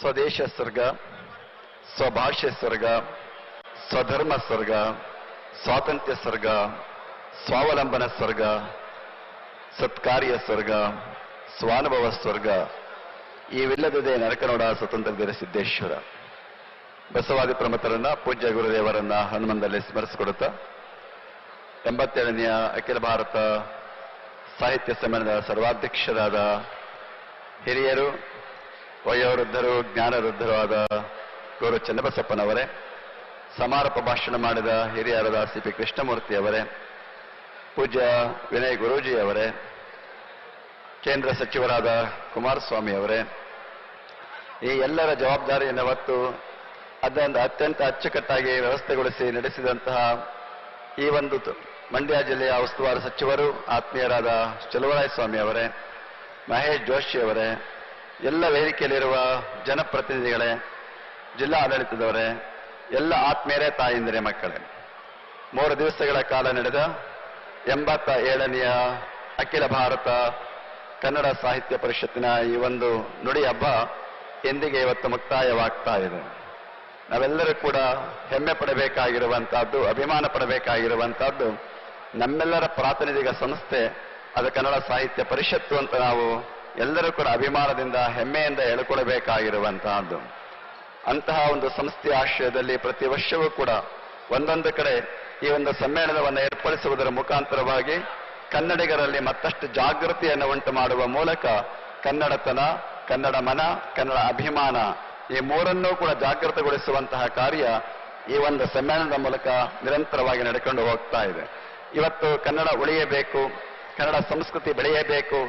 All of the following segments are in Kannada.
ಸ್ವದೇಶ ಸ್ವರ್ಗ, ಸ್ವಭಾಷೆ ಸ್ವರ್ಗ, ಸ್ವಧರ್ಮ ಸ್ವರ್ಗ, ಸ್ವಾತಂತ್ರ್ಯ ಸ್ವರ್ಗ, ಸ್ವಾವಲಂಬನ ಸ್ವರ್ಗ, ಸತ್ಕಾರ್ಯ ಸ್ವರ್ಗ, ಸ್ವಾನುಭವ ಸ್ವರ್ಗ ಇವಿಲ್ಲದೆ ನರಕನೋಡ ಸ್ವತಂತ್ರ ವೀರ ಸಿದ್ದೇಶ್ವರ ಬಸವಾದಿ ಪ್ರಮುಖರನ್ನ ಪೂಜ್ಯ ಗುರುದೇವರನ್ನ ಹನುಮಂದಲ್ಲಿ ಸ್ಮರಿಸಿಕೊಡುತ್ತಾ 87ನೆಯ ಅಖಿಲ ಭಾರತ ಸಾಹಿತ್ಯ ಸಮ್ಮೇಳನದ ಸರ್ವಾಧ್ಯಕ್ಷರಾದ ಹಿರಿಯರು, ವಯೋವೃದ್ಧರು, ಜ್ಞಾನವೃದ್ಧರು ಆದ ಗೌರವ ಚನ್ನಬಸಪ್ಪನವರೇ, ಸಮಾರೋಪ ಭಾಷಣ ಮಾಡಿದ ಹಿರಿಯರಾದ ಸಿ.ಪಿ. ಕೃಷ್ಣಮೂರ್ತಿ ಅವರೇ, ಪೂಜ್ಯ ವಿನಯ್ ಗುರೂಜಿ ಅವರೇ, ಕೇಂದ್ರ ಸಚಿವರಾದ ಕುಮಾರಸ್ವಾಮಿ ಅವರೇ, ಈ ಎಲ್ಲರ ಜವಾಬ್ದಾರಿಯನ್ನು ಹೊತ್ತು ಅದನ್ನು ಅತ್ಯಂತ ಅಚ್ಚುಕಟ್ಟಾಗಿ ವ್ಯವಸ್ಥೆಗೊಳಿಸಿ ನಡೆಸಿದಂತಹ ಈ ಒಂದು ಮಂಡ್ಯ ಜಿಲ್ಲೆಯ ಉಸ್ತುವಾರಿ ಸಚಿವರು ಆತ್ಮೀಯರಾದ ಚಲುವರಾಯಸ್ವಾಮಿ ಅವರೇ, ಮಹೇಶ್ ಜೋಶಿ ಅವರೇ, ಎಲ್ಲ ವೇದಿಕೆಯಲ್ಲಿರುವ ಜನಪ್ರತಿನಿಧಿಗಳೇ, ಜಿಲ್ಲಾ ಆಡಳಿತದವರೇ, ಎಲ್ಲ ಆತ್ಮೀಯರೇ, ತಾಯಿಂದಿರೇ, ಮಕ್ಕಳೇ, 3 ದಿವಸಗಳ ಕಾಲ ನಡೆದ 87ನೆಯ ಅಖಿಲ ಭಾರತ ಕನ್ನಡ ಸಾಹಿತ್ಯ ಪರಿಷತ್ತಿನ ಈ ಒಂದು ನುಡಿ ಹಬ್ಬ ಎಂದಿಗೆ ಇವತ್ತು ಮುಕ್ತಾಯವಾಗ್ತಾ ಇದೆ. ನಾವೆಲ್ಲರೂ ಕೂಡ ಹೆಮ್ಮೆ ಪಡಬೇಕಾಗಿರುವಂತಹದ್ದು, ಅಭಿಮಾನ ಪಡಬೇಕಾಗಿರುವಂತಹದ್ದು ನಮ್ಮೆಲ್ಲರ ಪ್ರಾತಿನಿಧಿಕ ಸಂಸ್ಥೆ ಅದು ಕನ್ನಡ ಸಾಹಿತ್ಯ ಪರಿಷತ್ತು ಅಂತ ನಾವು ಎಲ್ಲರೂ ಕೂಡ ಅಭಿಮಾನದಿಂದ ಹೆಮ್ಮೆಯಿಂದ ಹೇಳ್ಕೊಳ್ಬೇಕಾಗಿರುವಂತಹದ್ದು. ಅಂತಹ ಒಂದು ಸಂಸ್ಥೆಯ ಆಶ್ರಯದಲ್ಲಿ ಪ್ರತಿ ವರ್ಷವೂ ಕೂಡ ಒಂದೊಂದು ಕಡೆ ಈ ಒಂದು ಸಮ್ಮೇಳನವನ್ನು ಏರ್ಪಡಿಸುವುದರ ಮುಖಾಂತರವಾಗಿ ಕನ್ನಡಿಗರಲ್ಲಿ ಮತ್ತಷ್ಟು ಜಾಗೃತಿಯನ್ನು ಉಂಟು ಮಾಡುವ ಮೂಲಕ ಕನ್ನಡತನ, ಕನ್ನಡ ಮನ, ಕನ್ನಡ ಅಭಿಮಾನ ಈ ಮೂರನ್ನೂ ಕೂಡ ಜಾಗೃತಗೊಳಿಸುವಂತಹ ಕಾರ್ಯ ಈ ಒಂದು ಸಮ್ಮೇಳನದ ಮೂಲಕ ನಿರಂತರವಾಗಿ ನಡೆಕೊಂಡು ಹೋಗ್ತಾ ಇದೆ. ಇವತ್ತು ಕನ್ನಡ ಉಳಿಯಬೇಕು, ಕನ್ನಡ ಸಂಸ್ಕೃತಿ ಬೆಳೆಯಬೇಕು,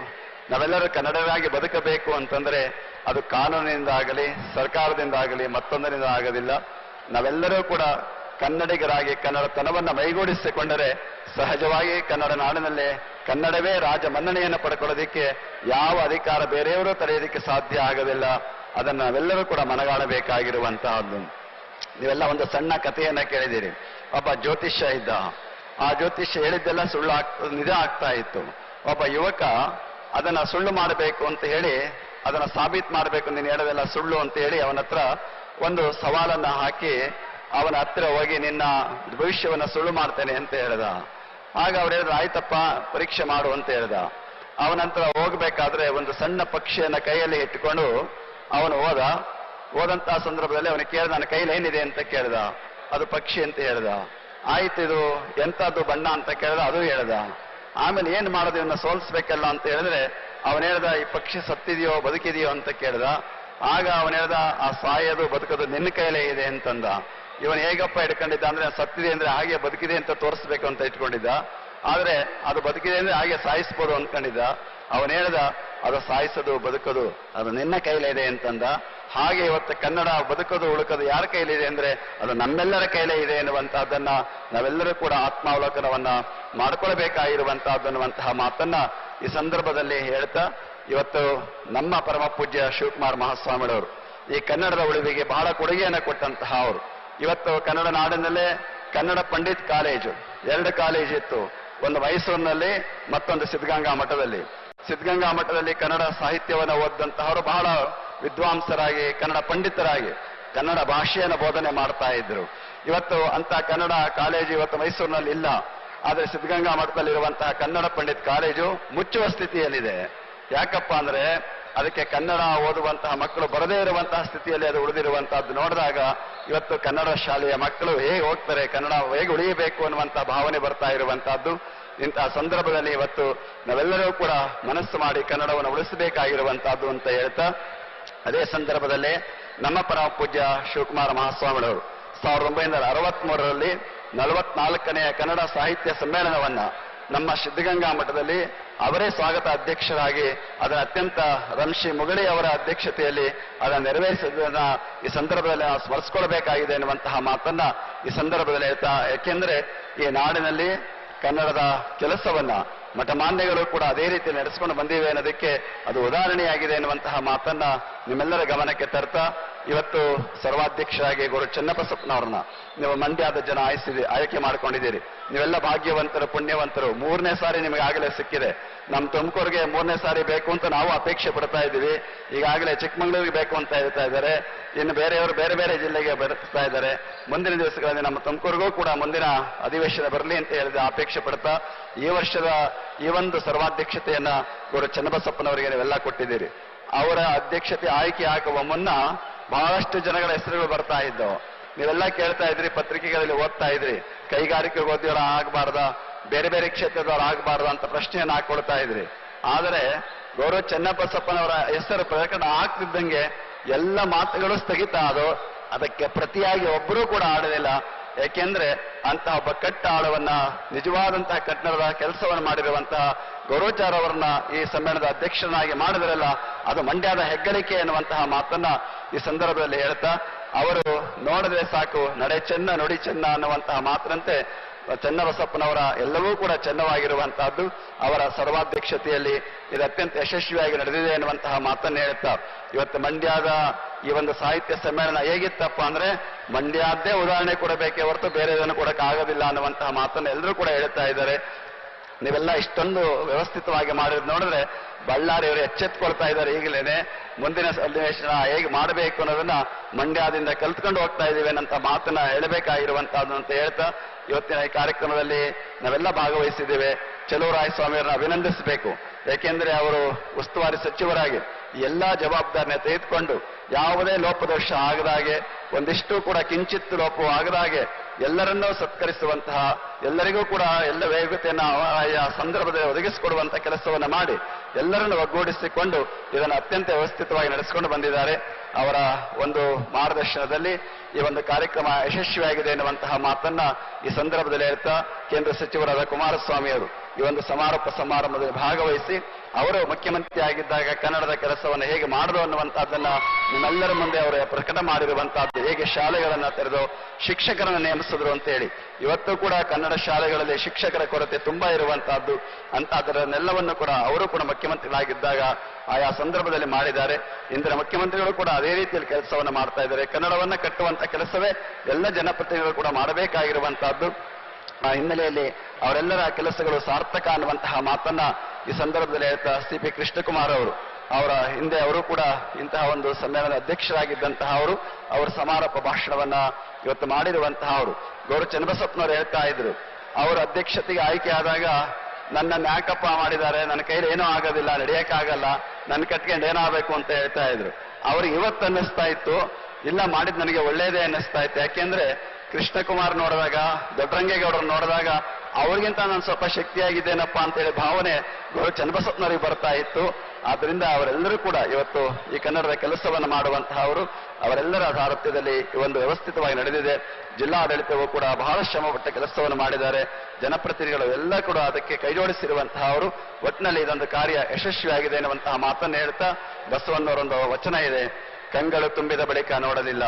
ನಾವೆಲ್ಲರೂ ಕನ್ನಡರಾಗಿ ಬದುಕಬೇಕು ಅಂತಂದ್ರೆ ಅದು ಕಾನೂನಿನಿಂದಾಗಲಿ, ಸರ್ಕಾರದಿಂದಾಗಲಿ, ಮತ್ತೊಂದರಿಂದ ಆಗೋದಿಲ್ಲ. ನಾವೆಲ್ಲರೂ ಕೂಡ ಕನ್ನಡಿಗರಾಗಿ ಕನ್ನಡತನವನ್ನು ಮೈಗೂಡಿಸಿಕೊಂಡರೆ ಸಹಜವಾಗಿ ಕನ್ನಡ ನಾಡಿನಲ್ಲೇ ಕನ್ನಡವೇ ರಾಜ ಮನ್ನಣೆಯನ್ನು ಪಡ್ಕೊಳ್ಳೋದಕ್ಕೆ ಯಾವ ಅಧಿಕಾರ ಬೇರೆಯವರು ತಡೆಯೋದಕ್ಕೆ ಸಾಧ್ಯ ಆಗೋದಿಲ್ಲ. ಅದನ್ನು ನಾವೆಲ್ಲರೂ ಕೂಡ ಮನಗಾಣಬೇಕಾಗಿರುವಂತಹದ್ದು. ನೀವೆಲ್ಲ ಒಂದು ಸಣ್ಣ ಕಥೆಯನ್ನ ಕೇಳಿದಿರಿ. ಒಬ್ಬ ಜ್ಯೋತಿಷ್ಯ ಇದ್ದ. ಆ ಜ್ಯೋತಿಷ್ಯ ಹೇಳಿದ್ದೆಲ್ಲ ನಿಜ ಆಗ್ತಾ ಇತ್ತು. ಒಬ್ಬ ಯುವಕ ಅದನ್ನ ಸುಳ್ಳು ಮಾಡಬೇಕು ಅಂತ ಹೇಳಿ, ಅದನ್ನ ಸಾಬೀತು ಮಾಡಬೇಕು, ನೀನು ಹೇಳೋದೆಲ್ಲ ಸುಳ್ಳು ಅಂತ ಹೇಳಿ ಅವನ ಹತ್ರ ಒಂದು ಸವಾಲನ್ನ ಹಾಕಿ ಅವನ ಹತ್ರ ಹೋಗಿ ನಿನ್ನ ಭವಿಷ್ಯವನ್ನ ಸುಳ್ಳು ಮಾಡ್ತೇನೆ ಅಂತ ಹೇಳ್ದ. ಆಗ ಅವ್ರು ಹೇಳಿದ್ರು, ಆಯ್ತಪ್ಪ ಪರೀಕ್ಷೆ ಮಾಡು ಅಂತ ಹೇಳ್ದ. ಅವನಂತರ ಹೋಗ್ಬೇಕಾದ್ರೆ ಒಂದು ಸಣ್ಣ ಪಕ್ಷಿಯನ್ನ ಕೈಯಲ್ಲಿ ಇಟ್ಟುಕೊಂಡು ಅವನು ಹೋದಂತಹ ಸಂದರ್ಭದಲ್ಲಿ ಅವನಿಗೆ ಕೇಳ್ದ, ನನ್ನ ಕೈಲಿ ಏನಿದೆ ಅಂತ ಕೇಳ್ದ. ಅದು ಪಕ್ಷಿ ಅಂತ ಹೇಳ್ದ. ಆಯ್ತು, ಇದು ಎಂತದ್ದು ಬಣ್ಣ ಅಂತ ಕೇಳ್ದ, ಅದು ಹೇಳ್ದ. ಆಮೇಲೆ ಏನ್ ಮಾಡೋದು, ಇವನ್ನ ಸೋಲಿಸ್ಬೇಕಲ್ಲ ಅಂತ ಹೇಳಿದ್ರೆ ಅವನು ಹೇಳ್ದ, ಈ ಪಕ್ಷಿ ಸತ್ತಿದೆಯೋ ಬದುಕಿದೆಯೋ ಅಂತ ಕೇಳ್ದ. ಆಗ ಅವನು ಹೇಳ್ದ, ಆ ಸಾಯೋದು ಬದುಕೋದು ನಿನ್ನ ಕೈಲೇ ಇದೆ ಅಂತಂದ. ಇವನು ಹೇಗಪ್ಪ ಇಟ್ಕೊಂಡಿದ್ದ ಅಂದ್ರೆ, ಸತ್ತಿದೆ ಅಂದ್ರೆ ಹಾಗೆ ಬದುಕಿದೆ ಅಂತ ತೋರಿಸ್ಬೇಕು ಅಂತ ಇಟ್ಕೊಂಡಿದ್ದ. ಆದ್ರೆ ಅದು ಬದುಕಿದೆ ಅಂದ್ರೆ ಹಾಗೆ ಸಾಯಿಸ್ಬೋದು ಅಂದ್ಕೊಂಡಿದ್ದ. ಅವನು ಹೇಳ್ದ, ಅದು ಸಾಯಿಸೋದು ಬದುಕೋದು ಅದು ನಿನ್ನ ಕೈಲೇ ಇದೆ ಅಂತಂದ. ಹಾಗೆ ಇವತ್ತು ಕನ್ನಡ ಬದುಕೋದು ಉಳುಕೋದು ಯಾರ ಕೈಲಿದೆ ಅಂದ್ರೆ ಅದು ನಮ್ಮೆಲ್ಲರ ಕೈಲೇ ಇದೆ ಎನ್ನುವಂತಹದ್ದನ್ನ ನಾವೆಲ್ಲರೂ ಕೂಡ ಆತ್ಮಾವಲೋಕನವನ್ನ ಮಾಡ್ಕೊಳ್ಬೇಕಾಗಿರುವಂತಹದ್ದನ್ನುವಂತಹ ಮಾತನ್ನ ಈ ಸಂದರ್ಭದಲ್ಲಿ ಹೇಳ್ತಾ, ಇವತ್ತು ನಮ್ಮ ಪರಮ ಪೂಜ್ಯ ಶಿವಕುಮಾರ ಮಹಾಸ್ವಾಮಿಗಳವರು ಈ ಕನ್ನಡದ ಉಳಿವಿಗೆ ಬಹಳ ಕೊಡುಗೆಯನ್ನು ಕೊಟ್ಟಂತಹ ಅವರು. ಇವತ್ತು ಕನ್ನಡ ನಾಡಿನಲ್ಲೇ ಕನ್ನಡ ಪಂಡಿತ್ ಕಾಲೇಜು 2 ಕಾಲೇಜ್ ಇತ್ತು. ಒಂದು ಮೈಸೂರಿನಲ್ಲಿ, ಮತ್ತೊಂದು ಸಿದ್ಧಗಂಗಾ ಮಠದಲ್ಲಿ. ಸಿದ್ಧಗಂಗಾ ಮಠದಲ್ಲಿ ಕನ್ನಡ ಸಾಹಿತ್ಯವನ್ನು ಓದಿದಂತಹವರು ಬಹಳ ವಿದ್ವಾಂಸರಾಗಿ, ಕನ್ನಡ ಪಂಡಿತರಾಗಿ ಕನ್ನಡ ಭಾಷೆಯನ್ನು ಬೋಧನೆ ಮಾಡ್ತಾ ಇದ್ರು. ಇವತ್ತು ಅಂತ ಕನ್ನಡ ಕಾಲೇಜು ಇವತ್ತು ಮೈಸೂರಿನಲ್ಲಿ ಇಲ್ಲ. ಆದರೆ ಸಿದ್ಧಗಂಗಾ ಮಠದಲ್ಲಿರುವಂತಹ ಕನ್ನಡ ಪಂಡಿತ್ ಕಾಲೇಜು ಮುಚ್ಚುವ ಸ್ಥಿತಿಯಲ್ಲಿದೆ. ಯಾಕಪ್ಪ ಅಂದ್ರೆ ಅದಕ್ಕೆ ಕನ್ನಡ ಓದುವಂತಹ ಮಕ್ಕಳು ಬರದೇ ಇರುವಂತಹ ಸ್ಥಿತಿಯಲ್ಲಿ ಅದು ಉಳಿದಿರುವಂತಹದ್ದು ನೋಡಿದಾಗ ಇವತ್ತು ಕನ್ನಡ ಶಾಲೆಯ ಮಕ್ಕಳು ಹೇಗೆ ಹೋಗ್ತಾರೆ, ಕನ್ನಡ ಹೇಗೆ ಉಳಿಯಬೇಕು ಅನ್ನುವಂತಹ ಭಾವನೆ ಬರ್ತಾ ಇರುವಂತಹದ್ದು. ಇಂತಹ ಸಂದರ್ಭದಲ್ಲಿ ಇವತ್ತು ನಾವೆಲ್ಲರೂ ಕೂಡ ಮನಸ್ಸು ಮಾಡಿ ಕನ್ನಡವನ್ನು ಉಳಿಸಬೇಕಾಗಿರುವಂತಹದ್ದು ಅಂತ ಹೇಳ್ತಾ, ಅದೇ ಸಂದರ್ಭದಲ್ಲಿ ನಮ್ಮ ಪರಮ ಪೂಜ್ಯ ಶಿವಕುಮಾರ ಮಹಾಸ್ವಾಮಿಗಳವರು 1963ರಲ್ಲಿ 44ನೇ ಕನ್ನಡ ಸಾಹಿತ್ಯ ಸಮ್ಮೇಳನವನ್ನ ನಮ್ಮ ಸಿದ್ಧಗಂಗಾ ಮಠದಲ್ಲಿ ಅವರೇ ಸ್ವಾಗತ ಅಧ್ಯಕ್ಷರಾಗಿ ಅದರ ಅತ್ಯಂತ ರಂಶಿ ಮುಗಳಿ ಅವರ ಅಧ್ಯಕ್ಷತೆಯಲ್ಲಿ ಅದನ್ನು ನೆರವೇರಿಸಿದ್ದನ್ನ ಈ ಸಂದರ್ಭದಲ್ಲಿ ನಾವು ಸ್ಮರಿಸಿಕೊಳ್ಬೇಕಾಗಿದೆ ಎನ್ನುವಂತಹ ಮಾತನ್ನ ಈ ಸಂದರ್ಭದಲ್ಲಿ ಹೇಳ್ತಾ, ಯಾಕೆಂದ್ರೆ ಈ ನಾಡಿನಲ್ಲಿ ಕನ್ನಡದ ಕೆಲಸವನ್ನ ಮಠಮಾನ್ಯಗಳು ಕೂಡ ಅದೇ ರೀತಿ ನಡೆಸಿಕೊಂಡು ಬಂದಿವೆ ಅನ್ನೋದಕ್ಕೆ ಅದು ಉದಾಹರಣೆಯಾಗಿದೆ ಎನ್ನುವಂತಹ ಮಾತನ್ನ ನಿಮ್ಮೆಲ್ಲರ ಗಮನಕ್ಕೆ ತರ್ತಾ, ಇವತ್ತು ಸರ್ವಾಧ್ಯಕ್ಷರಾಗಿ ಗೌರವ ಚನ್ನಬಸಪ್ಪನವ್ರನ್ನ ನೀವು ಮಂಡ್ಯದ ಜನ ಆಯ್ಕೆ ಮಾಡ್ಕೊಂಡಿದ್ದೀರಿ. ನೀವೆಲ್ಲ ಭಾಗ್ಯವಂತರು, ಪುಣ್ಯವಂತರು. 3ನೇ ಸಾರಿ ನಿಮಗೆ ಆಗಲೇ ಸಿಕ್ಕಿದೆ. ನಮ್ಮ ತುಮಕೂರಿಗೆ 3ನೇ ಸಾರಿ ಬೇಕು ಅಂತ ನಾವು ಅಪೇಕ್ಷೆ ಪಡ್ತಾ ಇದ್ದೀವಿ. ಈಗಾಗಲೇ ಚಿಕ್ಕಮಗಳೂರಿಗೆ ಬೇಕು ಅಂತ ಹೇಳ್ತಾ ಇದ್ದಾರೆ. ಇನ್ನು ಬೇರೆಯವರು ಬೇರೆ ಬೇರೆ ಜಿಲ್ಲೆಗೆ ಬರ್ತಾ ಇದ್ದಾರೆ. ಮುಂದಿನ ದಿವಸಗಳಲ್ಲಿ ನಮ್ಮ ತುಮಕೂರಿಗೂ ಕೂಡ ಮುಂದಿನ ಅಧಿವೇಶನ ಬರಲಿ ಅಂತ ಹೇಳಿದ ಅಪೇಕ್ಷೆ ಪಡ್ತಾ ಈ ವರ್ಷದ ಈ ಒಂದು ಸರ್ವಾಧ್ಯಕ್ಷತೆಯನ್ನ ಗೌರವ ಚನ್ನಬಸಪ್ಪನವರಿಗೆ ನೀವೆಲ್ಲ ಕೊಟ್ಟಿದ್ದೀರಿ. ಅವರ ಅಧ್ಯಕ್ಷತೆ ಆಯ್ಕೆ ಆಗುವ ಮುನ್ನ ಬಹಳಷ್ಟು ಜನಗಳ ಹೆಸರುಗಳು ಬರ್ತಾ ಇದ್ದವು. ನೀವೆಲ್ಲ ಕೇಳ್ತಾ ಇದ್ರಿ, ಪತ್ರಿಕೆಗಳಲ್ಲಿ ಓದ್ತಾ ಇದ್ರಿ, ಕೈಗಾರಿಕೆ ಓದಿದವರು ಆಗಬಾರ್ದ, ಬೇರೆ ಬೇರೆ ಕ್ಷೇತ್ರದವರು ಆಗಬಾರ್ದ ಅಂತ ಪ್ರಶ್ನೆಯನ್ನು ಹಾಕೊಳ್ತಾ ಇದ್ರಿ. ಆದರೆ ಗೌರವ ಚನ್ನಬಸಪ್ಪನವರ ಹೆಸರು ಪ್ರಕಟ ಆಗ್ತಿದ್ದಂಗೆ ಎಲ್ಲ ಮಾತುಗಳು ಸ್ಥಗಿತ ಆದವು. ಅದಕ್ಕೆ ಪ್ರತಿಯಾಗಿ ಒಬ್ಬರೂ ಕೂಡ ಆಡಲಿಲ್ಲ. ಯಾಕೆಂದ್ರೆ ಅಂತಹ ಒಬ್ಬ ಕಟ್ಟ ಆಳವನ್ನ, ನಿಜವಾದಂತಹ ಕನ್ನಡದ ಕೆಲಸವನ್ನು ಮಾಡಿರುವಂತಹ ಗೌರವಾಚಾರ್ಯ ಅವರನ್ನ ಈ ಸಮ್ಮೇಳನದ ಅಧ್ಯಕ್ಷರನ್ನಾಗಿ ಮಾಡಿದ್ರಲ್ಲ, ಅದು ಮಂಡ್ಯದ ಹೆಗ್ಗಳಿಕೆ ಎನ್ನುವಂತಹ ಮಾತನ್ನ ಈ ಸಂದರ್ಭದಲ್ಲಿ ಹೇಳ್ತಾ, ಅವರು ನೋಡಿದ್ರೆ ಸಾಕು ನಡೆ ಚೆನ್ನ ನುಡಿ ಚೆನ್ನ ಅನ್ನುವಂತಹ ಮಾತಿನಂತೆ ಚನ್ನಬಸಪ್ಪನವರ ಎಲ್ಲವೂ ಕೂಡ ಚೆನ್ನವಾಗಿರುವಂತಹದ್ದು. ಅವರ ಸರ್ವಾಧ್ಯಕ್ಷತೆಯಲ್ಲಿ ಇದು ಅತ್ಯಂತ ಯಶಸ್ವಿಯಾಗಿ ನಡೆದಿದೆ ಎನ್ನುವಂತಹ ಮಾತನ್ನು ಹೇಳ್ತಾ, ಇವತ್ತು ಮಂಡ್ಯದ ಈ ಒಂದು ಸಾಹಿತ್ಯ ಸಮ್ಮೇಳನ ಹೇಗಿತ್ತಪ್ಪ ಅಂದ್ರೆ ಮಂಡ್ಯದ್ದೇ ಉದಾಹರಣೆ ಕೊಡಬೇಕೇ ಹೊರತು ಬೇರೆದನ್ನು ಕೊಡಕ್ಕಾಗೋದಿಲ್ಲ ಅನ್ನುವಂತಹ ಮಾತನ್ನು ಎಲ್ಲರೂ ಕೂಡ ಹೇಳ್ತಾ ಇದ್ದಾರೆ. ನೀವೆಲ್ಲ ಇಷ್ಟೊಂದು ವ್ಯವಸ್ಥಿತವಾಗಿ ಮಾಡಿದ್ ನೋಡಿದ್ರೆ ಬಳ್ಳಾರಿಯವರು ಎಚ್ಚೆತ್ಕೊಳ್ತಾ ಇದ್ದಾರೆ. ಈಗಲೇನೆ ಮುಂದಿನ ಅಧಿವೇಶನ ಹೇಗೆ ಮಾಡಬೇಕು ಅನ್ನೋದನ್ನ ಮಂಡ್ಯದಿಂದ ಕಲ್ತ್ಕೊಂಡು ಹೋಗ್ತಾ ಇದ್ದೀವಿ ಅನ್ನಂತ ಮಾತನ್ನ ಹೇಳಬೇಕಾಗಿರುವಂತಹದ್ದು ಅಂತ ಹೇಳ್ತಾ, ಇವತ್ತಿನ ಈ ಕಾರ್ಯಕ್ರಮದಲ್ಲಿ ನಾವೆಲ್ಲ ಭಾಗವಹಿಸಿದ್ದೇವೆ. ಚಲುವರಾಯಸ್ವಾಮಿಯವರನ್ನ ಅಭಿನಂದಿಸಬೇಕು. ಯಾಕೆಂದ್ರೆ ಅವರು ಉಸ್ತುವಾರಿ ಸಚಿವರಾಗಿ ಎಲ್ಲಾ ಜವಾಬ್ದಾರಿನ ತೆಗೆದುಕೊಂಡು ಯಾವುದೇ ಲೋಪದೋಷ ಆಗದಾಗೆ, ಒಂದಿಷ್ಟು ಕೂಡ ಕಿಂಚಿತ್ ಲೋಪವು ಆಗದಾಗೆ ಎಲ್ಲರನ್ನೂ ಸತ್ಕರಿಸುವಂತಹ, ಎಲ್ಲರಿಗೂ ಕೂಡ ಎಲ್ಲ ವೇಗತೆಯನ್ನು ಆಯಾ ಸಂದರ್ಭದಲ್ಲಿ ಒದಗಿಸಿಕೊಡುವಂತಹ ಕೆಲಸವನ್ನು ಮಾಡಿ ಎಲ್ಲರನ್ನು ಒಗ್ಗೂಡಿಸಿಕೊಂಡು ಇದನ್ನು ಅತ್ಯಂತ ವ್ಯವಸ್ಥಿತವಾಗಿ ನಡೆಸಿಕೊಂಡು ಬಂದಿದ್ದಾರೆ. ಅವರ ಒಂದು ಮಾರ್ಗದರ್ಶನದಲ್ಲಿ ಈ ಒಂದು ಕಾರ್ಯಕ್ರಮ ಯಶಸ್ವಿಯಾಗಿದೆ ಎನ್ನುವಂತಹ ಮಾತನ್ನ ಈ ಸಂದರ್ಭದಲ್ಲಿ ಹೇಳ್ತಾ, ಕೇಂದ್ರ ಸಚಿವರಾದ ಕುಮಾರಸ್ವಾಮಿ ಅವರು ಈ ಒಂದು ಸಮಾರೋಪ ಸಮಾರಂಭದಲ್ಲಿ ಭಾಗವಹಿಸಿ ಅವರು ಮುಖ್ಯಮಂತ್ರಿ ಆಗಿದ್ದಾಗ ಕನ್ನಡದ ಕೆಲಸವನ್ನು ಹೇಗೆ ಮಾಡಿದ್ರು ಅನ್ನುವಂತಹದ್ದನ್ನ ನಿಮ್ಮೆಲ್ಲರ ಮುಂದೆ ಅವರು ಪ್ರಕಟ ಮಾಡಿರುವಂತಹದ್ದು, ಹೇಗೆ ಶಾಲೆಗಳನ್ನ ತೆರೆದು ಶಿಕ್ಷಕರನ್ನು ನೇಮಿಸಿದ್ರು ಅಂತ ಹೇಳಿ. ಇವತ್ತು ಕೂಡ ಕನ್ನಡ ಶಾಲೆಗಳಲ್ಲಿ ಶಿಕ್ಷಕರ ಕೊರತೆ ತುಂಬಾ ಇರುವಂತಹದ್ದು. ಅದನ್ನೆಲ್ಲವನ್ನು ಕೂಡ ಅವರು ಕೂಡ ಮುಖ್ಯಮಂತ್ರಿಗಳಾಗಿದ್ದಾಗ ಆಯಾ ಸಂದರ್ಭದಲ್ಲಿ ಮಾಡಿದ್ದಾರೆ. ಇಂದಿನ ಮುಖ್ಯಮಂತ್ರಿಗಳು ಕೂಡ ಅದೇ ರೀತಿಯಲ್ಲಿ ಕೆಲಸವನ್ನು ಮಾಡ್ತಾ ಇದ್ದಾರೆ. ಕನ್ನಡವನ್ನ ಕಟ್ಟುವಂತ ಕೆಲಸವೇ ಎಲ್ಲ ಜನಪ್ರತಿನಿಧಿಗಳು ಕೂಡ ಮಾಡಬೇಕಾಗಿರುವಂತಹದ್ದು. ಆ ಹಿನ್ನೆಲೆಯಲ್ಲಿ ಅವರೆಲ್ಲರ ಕೆಲಸಗಳು ಸಾರ್ಥಕ ಅನ್ನುವಂತಹ ಮಾತನ್ನ ಈ ಸಂದರ್ಭದಲ್ಲಿ ಹೇಳ್ತಾ, ಸಿ.ಪಿ. ಕೃಷ್ಣಕುಮಾರ್ ಅವರು, ಅವರ ಹಿಂದೆ ಅವರು ಕೂಡ ಇಂತಹ ಒಂದು ಸಮ್ಮೇಳನದ ಅಧ್ಯಕ್ಷರಾಗಿದ್ದಂತಹ ಅವರ ಸಮಾರೋಪ ಭಾಷಣವನ್ನ ಇವತ್ತು ಮಾಡಿರುವಂತಹ ಅವರು. ಗೌರವ ಚನ್ನಬಸಪ್ಪನವರು ಹೇಳ್ತಾ ಇದ್ರು, ಅವರು ಅಧ್ಯಕ್ಷತೆಗೆ ಆಯ್ಕೆ ಆದಾಗ ನನ್ನನ್ನು ಯಾಕಪ್ಪ ಮಾಡಿದ್ದಾರೆ, ನನ್ನ ಕೈಲಿ ಏನೂ ಆಗೋದಿಲ್ಲ, ನಡೆಯಕ್ಕಾಗಲ್ಲ, ನನ್ನ ಕಟ್ಕೊಂಡು ಏನಾಗಬೇಕು ಅಂತ ಹೇಳ್ತಾ ಇದ್ರು. ಅವ್ರಿಗೆ ಇವತ್ತು ಅನ್ನಿಸ್ತಾ ಇತ್ತು, ಇಲ್ಲ ಮಾಡಿದ್ ನನಗೆ ಒಳ್ಳೇದೇ ಅನ್ನಿಸ್ತಾ ಇತ್ತು. ಯಾಕೆಂದ್ರೆ ಕೃಷ್ಣಕುಮಾರ್ ನೋಡಿದಾಗ, ದೊಡ್ಡರಂಗೇಗೌಡರು ನೋಡಿದಾಗ ಅವ್ರಿಗಿಂತ ನಾನು ಸ್ವಲ್ಪ ಶಕ್ತಿಯಾಗಿದ್ದೇನಪ್ಪ ಅಂತೇಳಿ ಭಾವನೆ ಗೌರವ ಚನ್ನಬಸಪ್ಪನವರಿಗೆ ಬರ್ತಾ ಇತ್ತು. ಆದ್ರಿಂದ ಅವರೆಲ್ಲರೂ ಕೂಡ ಇವತ್ತು ಈ ಕನ್ನಡದ ಕೆಲಸವನ್ನು ಮಾಡುವಂತಹ ಅವರೆಲ್ಲರ ಸಾರಥ್ಯದಲ್ಲಿ ಈ ಒಂದು ವ್ಯವಸ್ಥಿತವಾಗಿ ನಡೆದಿದೆ. ಜಿಲ್ಲಾಡಳಿತವೂ ಕೂಡ ಬಹಳ ಶ್ರಮಪಟ್ಟ ಕೆಲಸವನ್ನು ಮಾಡಿದ್ದಾರೆ. ಜನಪ್ರತಿನಿಧಿಗಳು ಎಲ್ಲ ಕೂಡ ಅದಕ್ಕೆ ಕೈಜೋಡಿಸಿರುವಂತಹ ಒಟ್ಟಿನಲ್ಲಿ ಇದೊಂದು ಕಾರ್ಯ ಯಶಸ್ವಿಯಾಗಿದೆ ಎನ್ನುವಂತಹ ಮಾತನ್ನು ಹೇಳ್ತಾ, ಬಸವಣ್ಣವರೊಂದು ವಚನ ಇದೆ, ಕಂಗಳು ತುಂಬಿದ ಬಳಿಕ ನೋಡಲಿಲ್ಲ,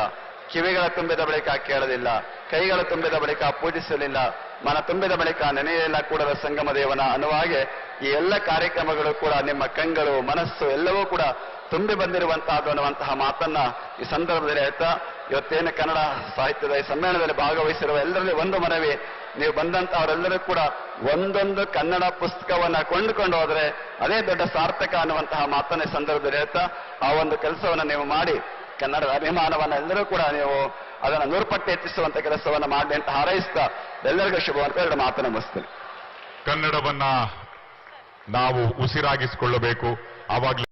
ಕಿವಿಗಳ ತುಂಬಿದ ಬಳಿಕ ಕೇಳಲಿಲ್ಲ, ಕೈಗಳ ತುಂಬಿದ ಬಳಿಕ ಪೂಜಿಸಲಿಲ್ಲ, ಮನ ತುಂಬಿದ ಬಳಿಕ ನೆನೆಯಲಿಲ್ಲ ಕೂಡದ ಸಂಗಮ ದೇವನ ಅನ್ನುವ ಹಾಗೆ ಈ ಎಲ್ಲ ಕಾರ್ಯಕ್ರಮಗಳು ಕೂಡ ನಿಮ್ಮ ಕಂಗಳು, ಮನಸ್ಸು ಎಲ್ಲವೂ ಕೂಡ ತುಂಬಿ ಬಂದಿರುವಂತಹದ್ದು ಅನ್ನುವಂತಹ ಮಾತನ್ನ ಈ ಸಂದರ್ಭದಲ್ಲಿ ಹೇಳ್ತಾ, ಇವತ್ತೇನು ಕನ್ನಡ ಸಾಹಿತ್ಯದ ಈ ಸಮ್ಮೇಳನದಲ್ಲಿ ಭಾಗವಹಿಸಿರುವ ಎಲ್ಲರಲ್ಲಿ ಒಂದು ಮನವಿ, ನೀವು ಬಂದಂತಹವರೆಲ್ಲರೂ ಕೂಡ ಒಂದೊಂದು ಕನ್ನಡ ಪುಸ್ತಕವನ್ನ ಕೊಂಡುಕೊಂಡು ಹೋದ್ರೆ ಅದೇ ದೊಡ್ಡ ಸಾರ್ಥಕ ಅನ್ನುವಂತಹ ಮಾತನ್ನ ಈ ಸಂದರ್ಭದಲ್ಲಿ ಹೇಳ್ತಾ, ಆ ಒಂದು ಕೆಲಸವನ್ನ ನೀವು ಮಾಡಿ ಕನ್ನಡದ ಅಭಿಮಾನವನ್ನ ಎಲ್ಲರೂ ಕೂಡ ನೀವು ಅದನ್ನು 100 ಪಟ್ಟು ಹೆಚ್ಚಿಸುವಂತ ಕೆಲಸವನ್ನ ಮಾಡಿ ಅಂತ ಹಾರೈಸ್ತಾ ಎಲ್ಲರಿಗೂ ಶುಭವಂತ ಎರಡು ಮಾತನ್ನು ಮುಗಿಸ್ತೀನಿ. ಕನ್ನಡವನ್ನ ನಾವು ಉಸಿರಾಗಿಸಿಕೊಳ್ಳಬೇಕು. ಆವಾಗಲೇ